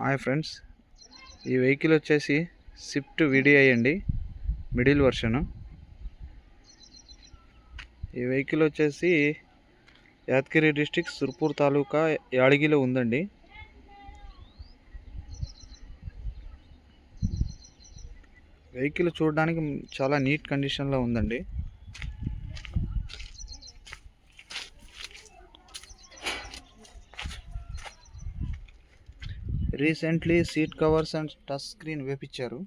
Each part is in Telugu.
హాయ్ ఫ్రెండ్స్, ఈ వెహికల్ వచ్చేసి స్విఫ్ట్ VDI అండి, మిడిల్ వర్షను. ఈ వెహికల్ వచ్చేసి యాదగిరి డిస్ట్రిక్ట్ సుర్పూర్ తాలూకా యాడగిలో ఉందండి. వెహికల్ చూడడానికి చాలా నీట్ కండిషన్లో ఉందండి. Recently seat covers and touch screen వేపించారు.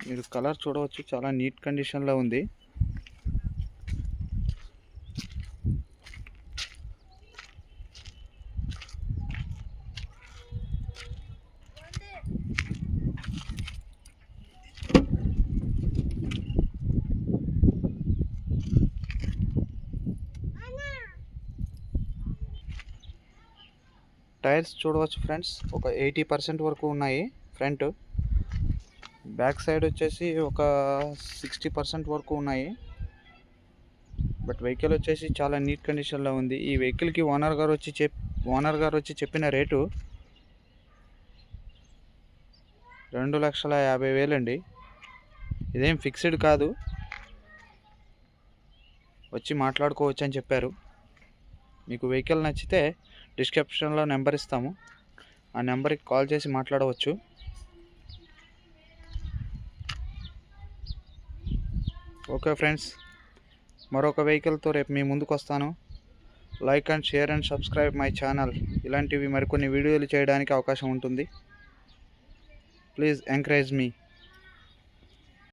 మీరు కలర్ చూడవచ్చు, చాలా నీట్ కండిషన్లో ఉంది. టైర్స్ చూడవచ్చు ఫ్రెండ్స్, ఒక 80% వరకు ఉన్నాయి. ఫ్రంట్ బ్యాక్ సైడ్ వచ్చేసి ఒక 60% వరకు ఉన్నాయి. బట్ వెహికల్ వచ్చేసి చాలా నీట్ కండిషన్లో ఉంది. ఈ వెహికల్కి ఓనర్ గారు వచ్చి చెప్పిన రేటు 2,50,000 అండి. ఇదేం ఫిక్స్డ్ కాదు, వచ్చి మాట్లాడుకోవచ్చు అని చెప్పారు. మీకు వెహికల్ నచ్చితే డిస్క్రిప్షన్లో నెంబర్ ఇస్తాము, ఆ నెంబర్కి కాల్ చేసి మాట్లాడవచ్చు. ఓకే ఫ్రెండ్స్, మరొక వెహికల్తో రేపు మీ ముందుకు వస్తాను. Like and share and subscribe my channel. ఇలాంటివి మరికొన్ని వీడియోలు చేయడానికి అవకాశం ఉంటుంది. Please encourage me.